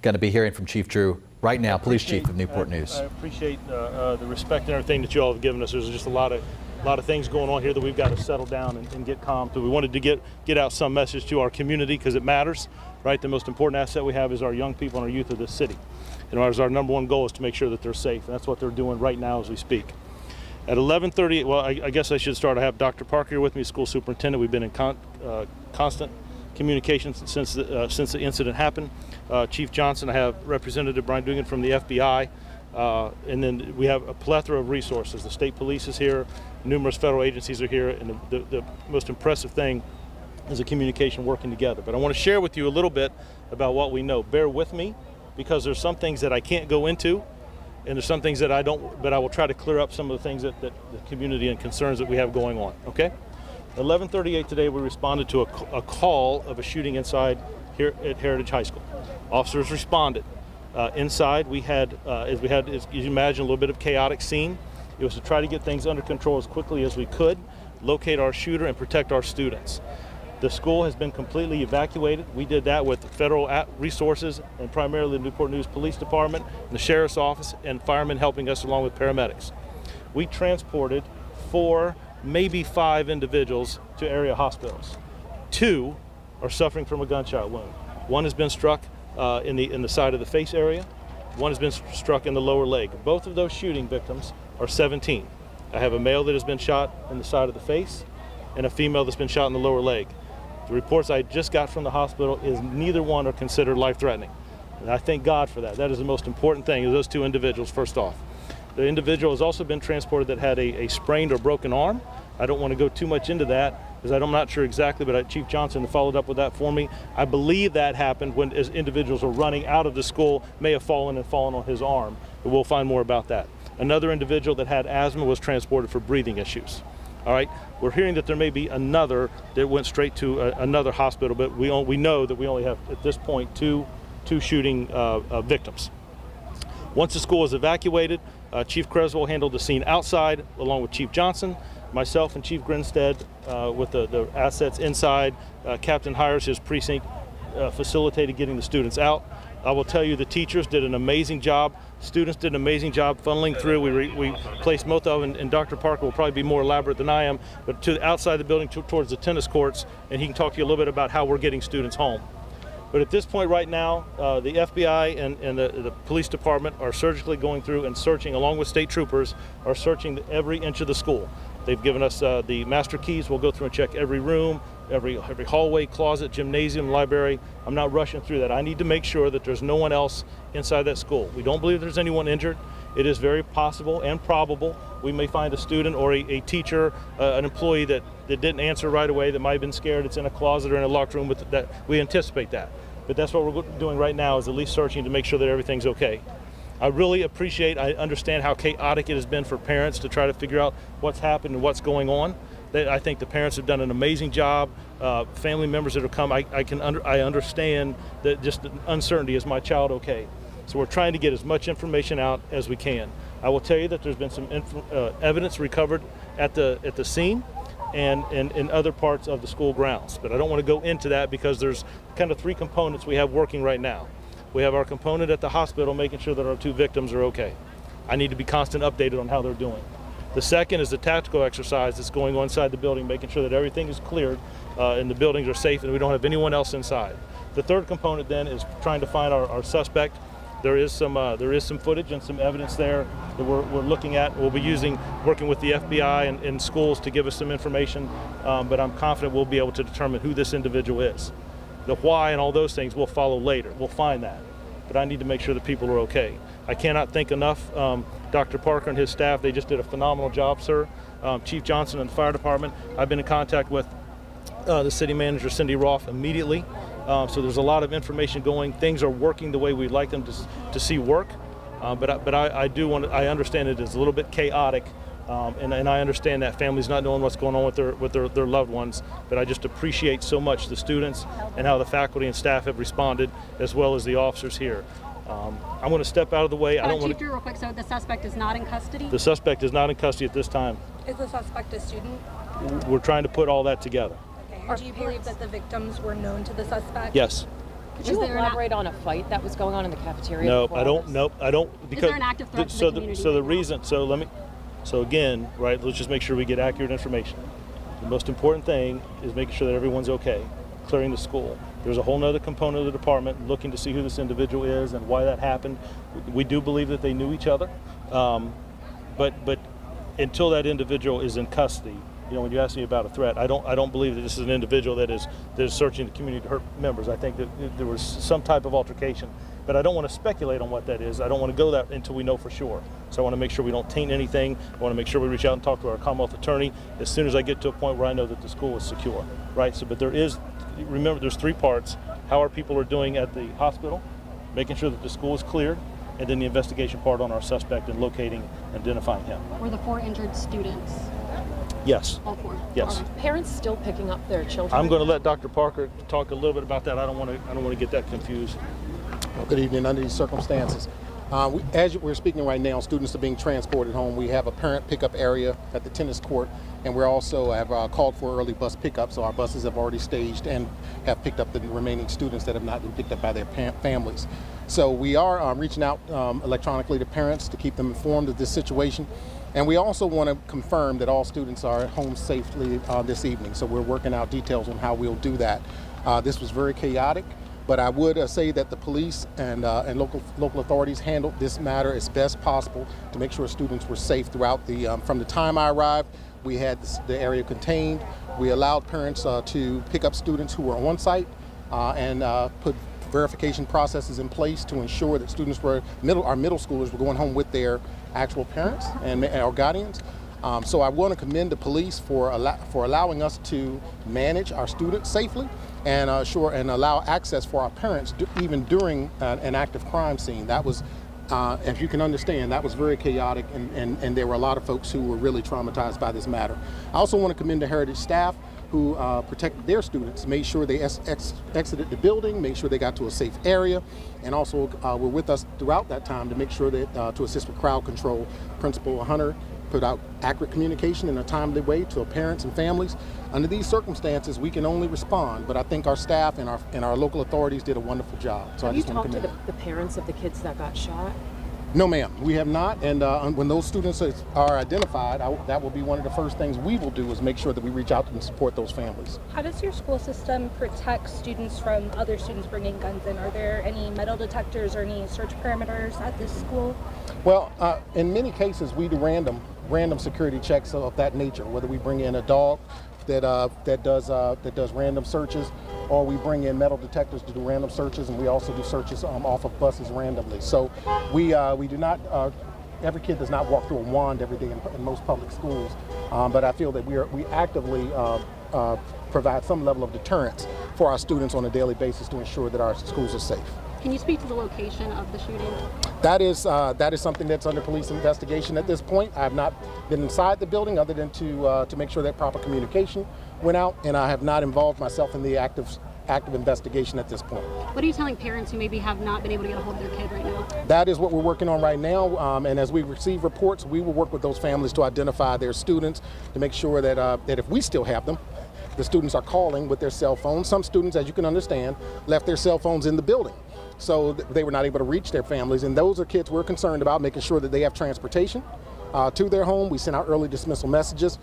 going to be hearing from Chief Drew right now, Police Chief of Newport News. I appreciate the respect and everything that you all have given us. There's just a lot of things going on here that we've got to settle down and get calm to. We wanted to get out some message to our community because it matters, right? The most important asset we have is our young people and our youth of this city. And our number one goal is to make sure that they're safe, and that's what they're doing right now as we speak. At 11:30, well, I guess I should start. I have Dr. Parker here with me, school superintendent. We've been in constant communication since the incident happened. Chief Johnson, I have Representative Brian Dugan from the FBI, and then we have a plethora of resources. The state police is here, numerous federal agencies are here, and the most impressive thing is the communication working together. But I want to share with you a little bit about what we know. Bear with me, because there's some things that I can't go into, and there's some things that I don't, but I will try to clear up some of the things that the community and concerns that we have going on, okay? 11:38 today, we responded to a call of a shooting inside here at Heritage High School. Officers responded. Inside, we had, as you imagine, a little bit of chaotic scene. It was to try to get things under control as quickly as we could, locate our shooter, and protect our students. The school has been completely evacuated. We did that with federal resources and primarily the Newport News Police Department, and the Sheriff's Office, and firemen helping us along with paramedics. We transported 4, maybe 5 individuals to area hospitals. 2 are suffering from a gunshot wound. 1 has been struck in the side of the face area. 1 has been struck in the lower leg. Both of those shooting victims are 17. I have a male that has been shot in the side of the face and a female that's been shot in the lower leg. The reports I just got from the hospital is neither one are considered life-threatening. And I thank God for that. That is the most important thing, is those 2 individuals, first off. The individual has also been transported that had a sprained or broken arm. I don't want to go too much into that because I'm not sure exactly, but Chief Johnson followed up with that for me. I believe that happened when as individuals were running out of the school, may have fallen on his arm, but we'll find more about that. Another individual that had asthma was transported for breathing issues. All right, we're hearing that there may be another that went straight to another hospital, but we know that we only have, at this point, two shooting victims. Once the school was evacuated, Chief Creswell handled the scene outside, along with Chief Johnson, myself and Chief Grinstead with the assets inside. Captain Hires, his precinct, facilitated getting the students out. I will tell you, the teachers did an amazing job. Students did an amazing job funneling through. We placed most of them, and Dr. Parker will probably be more elaborate than I am, but to outside the building towards the tennis courts, and he can talk to you a little bit about how we're getting students home. But at this point right now, the FBI and the police department are surgically going through and searching, along with state troopers, are searching every inch of the school. They've given us the master keys. We'll go through and check every room, every hallway, closet, gymnasium, library. I'm not rushing through that. I need to make sure that there's no one else inside that school. We don't believe there's anyone injured. It is very possible and probable we may find a student or a teacher, an employee that didn't answer right away, that might have been scared. It's in a closet or in a locked room. That we anticipate that. But that's what we're doing right now, is at least searching to make sure that everything's okay. I really I understand how chaotic it has been for parents to try to figure out what's happened and what's going on. I think the parents have done an amazing job. Family members that have come, I understand that just the uncertainty, is my child okay? So we're trying to get as much information out as we can. I will tell you that there's been some evidence recovered at the scene and in other parts of the school grounds. But I don't want to go into that because there's kind of 3 components we have working right now. We have our component at the hospital, making sure that our 2 victims are okay. I need to be constant updated on how they're doing. The second is the tactical exercise that's going on inside the building, making sure that everything is cleared and the buildings are safe and we don't have anyone else inside. The third component then is trying to find our suspect. There is some footage and some evidence there that we're looking at. We'll be working with the FBI and schools to give us some information, but I'm confident we'll be able to determine who this individual is. The why and all those things we'll follow later. We'll find that. But I need to make sure that people are okay. I cannot thank enough Dr. Parker and his staff. They just did a phenomenal job, sir. Chief Johnson and the fire department. I've been in contact with the city manager, Cindy Roth, immediately. So there's a lot of information going. Things are working the way we'd like them to see work. But I understand it is a little bit chaotic. And I understand that families not knowing what's going on with their loved ones, but I just appreciate so much the students and how the faculty and staff have responded, as well as the officers here. I'm going to step out of the way. Chief Drew, real quick, so the suspect is not in custody? The suspect is not in custody at this time. Is the suspect a student? We're trying to put all that together. Okay. Do you believe that the victims were known to the suspect? Yes. Could you elaborate on a fight that was going on in the cafeteria? Nope, before I all don't. this? Nope, I don't. Because there an active threat to the community So the right now? reason. So again, right? Let's just make sure we get accurate information. The most important thing is making sure that everyone's okay, clearing the school. There's a whole nother component of the department looking to see who this individual is and why that happened. We do believe that they knew each other, but until that individual is in custody, when you ask me about a threat, I don't believe that this is an individual that is searching the community to hurt members. I think that there was some type of altercation, but I don't want to speculate on what that is. I don't want to go that until we know for sure. So I want to make sure we don't taint anything. I want to make sure we reach out and talk to our Commonwealth attorney as soon as I get to a point where I know that the school is secure, right? So, but remember, there's three parts: how our people are doing at the hospital, making sure that the school is cleared, and then the investigation part on our suspect and locating and identifying him. Were the 4 injured students? Yes. All 4? Yes. Okay. Parents still picking up their children? I'm going to let Dr. Parker talk a little bit about that. I don't want to get that confused. Well, good evening. Under these circumstances, as we're speaking right now, students are being transported home. We have a parent pickup area at the tennis court, and we also have called for early bus pickup. So our buses have already staged and have picked up the remaining students that have not been picked up by their families. So we are reaching out electronically to parents to keep them informed of this situation. And we also want to confirm that all students are at home safely this evening. So we're working out details on how we'll do that. This was very chaotic, but I would say that the police and local authorities handled this matter as best possible to make sure students were safe throughout from the time I arrived. We had the area contained. We allowed parents to pick up students who were on site and put verification processes in place to ensure that students our middle schoolers were going home with their actual parents and our guardians. So I want to commend the police for allowing us to manage our students safely and allow access for our parents even during an active crime scene. That was, as you can understand, that was very chaotic, and there were a lot of folks who were really traumatized by this matter. I also want to commend the Heritage staff who protected their students, made sure they exited the building, made sure they got to a safe area, and also were with us throughout that time to make sure that to assist with crowd control. Principal Hunter put out accurate communication in a timely way to our parents and families. Under these circumstances, we can only respond, but I think our staff and our local authorities did a wonderful job. So Have I just you want talked to to commend the parents of the kids that got shot? No, ma'am, we have not. And when those students are identified, that will be one of the first things we will do is make sure that we reach out and support those families. How does your school system protect students from other students bringing guns in? Are there any metal detectors or any search perimeters at this school? Well, in many cases, we do random security checks of that nature. Whether we bring in a dog that does random searches, or we bring in metal detectors to do random searches, and we also do searches off of buses randomly. So we do not. Every kid does not walk through a wand every day in most public schools, but I feel that we actively provide some level of deterrence for our students on a daily basis to ensure that our schools are safe. Can you speak to the location of the shooting? That is something that's under police investigation at this point. I have not been inside the building other than to make sure that proper communication went out, and I have not involved myself in the active investigation at this point. What are you telling parents who maybe have not been able to get a hold of their kid right now? That is what we're working on right now, and as we receive reports, we will work with those families to identify their students to make sure that if we still have them, the students are calling with their cell phones. Some students, as you can understand, left their cell phones in the building, so they were not able to reach their families, and those are kids we're concerned about, making sure that they have transportation to their home. We send out early dismissal messages,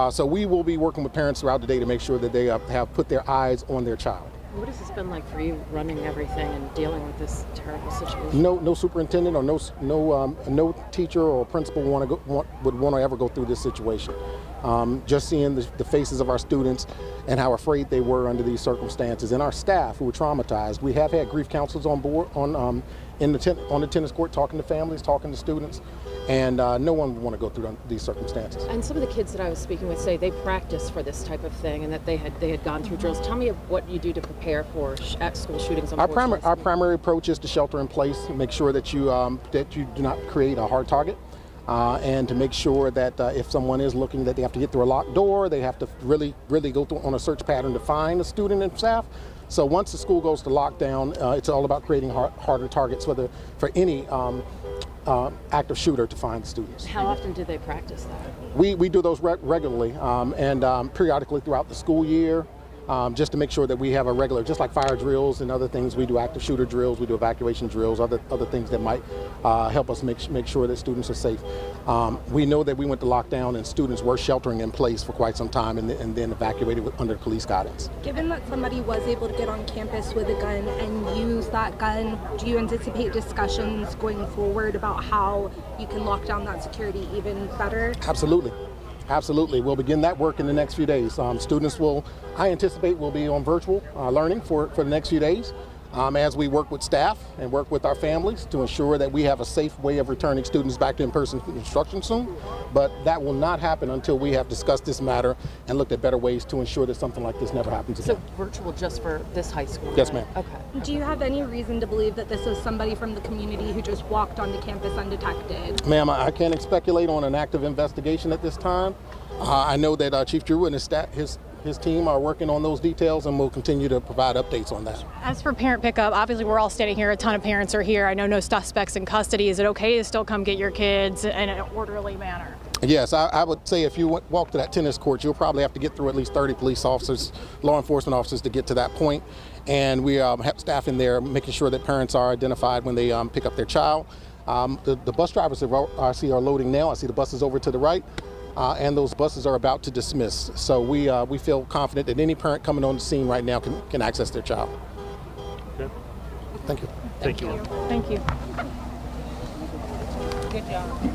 so we will be working with parents throughout the day to make sure that they have put their eyes on their child. What has this been like for you, running everything and dealing with this terrible situation? No superintendent or no teacher or principal would want to ever go through this situation. Just seeing the faces of our students and how afraid they were under these circumstances, and our staff who were traumatized. We have had grief counselors on board on the tennis court, talking to families, talking to students, and no one would want to go through these circumstances. And some of the kids that I was speaking with say they practice for this type of thing and that they had gone through drills. Tell me what you do to prepare for at-school shootings. Our primary approach is to shelter in place, make sure that you do not create a hard target. And to make sure that if someone is looking, that they have to get through a locked door, they have to really go through on a search pattern to find a student and staff. So once the school goes to lockdown, it's all about creating harder targets for any active shooter to find the students. How often do they practice that? We do those regularly and periodically throughout the school year. just to make sure that we have a regular, just like fire drills and other things, we do active shooter drills, we do evacuation drills, other things that might help us make sure that students are safe. We know that we went to lockdown and students were sheltering in place for quite some time and then evacuated under police guidance. Given that somebody was able to get on campus with a gun and use that gun, do you anticipate discussions going forward about how you can lock down that security even better? Absolutely. Absolutely. We'll begin that work in the next few days. Students I anticipate, will be on virtual learning for the next few days as we work with staff and work with our families to ensure that we have a safe way of returning students back to in-person instruction soon. But that will not happen until we have discussed this matter and looked at better ways to ensure that something like this never happens again. So virtual just for this high school? Yes, right? ma'am. Okay. Do you have any reason to believe that this is somebody from the community who just walked onto campus undetected? Ma'am, I can't speculate on an active investigation at this time. I know that Chief Drew and his team are working on those details, and we'll continue to provide updates on that. As for parent pickup, obviously we're all standing here, a ton of parents are here. I know no suspects in custody. Is it okay to still come get your kids in an orderly manner? Yes, I would say if you walk to that tennis court, you'll probably have to get through at least 30 police officers, law enforcement officers to get to that point. And we have staff in there making sure that parents are identified when they pick up their child. The bus drivers I see are loading now. I see the buses over to the right. And those buses are about to dismiss. So we feel confident that any parent coming on the scene right now can access their child. Okay. Thank you. Thank you. Thank you. Good job.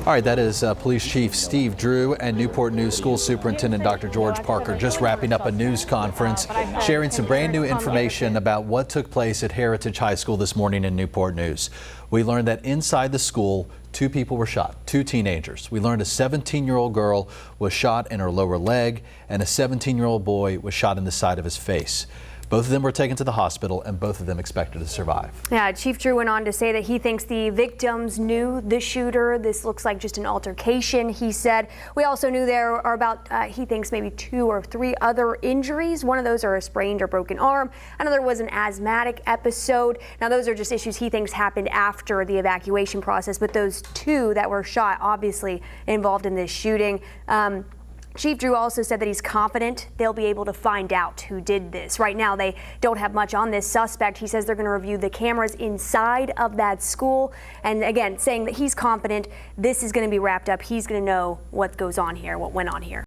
All right, that is Police Chief Steve Drew and Newport News School Superintendent Dr. George Parker just wrapping up a news conference, sharing some brand new information about what took place at Heritage High School this morning in Newport News. We learned that inside the school, 2 people were shot, 2 teenagers. We learned a 17-year-old girl was shot in her lower leg and a 17-year-old boy was shot in the side of his face. Both of them were taken to the hospital and both of them expected to survive. Yeah, Chief Drew went on to say that he thinks the victims knew the shooter. This looks like just an altercation, he said. We also knew there are about, he thinks, maybe 2 or 3 other injuries. One of those are a sprained or broken arm. Another was an asthmatic episode. Now, those are just issues he thinks happened after the evacuation process, but those 2 that were shot obviously involved in this shooting. Chief Drew also said that he's confident they'll be able to find out who did this. Right now, they don't have much on this suspect. He says they're going to review the cameras inside of that school. And again, saying that he's confident this is going to be wrapped up. He's going to know what goes on here, what went on here.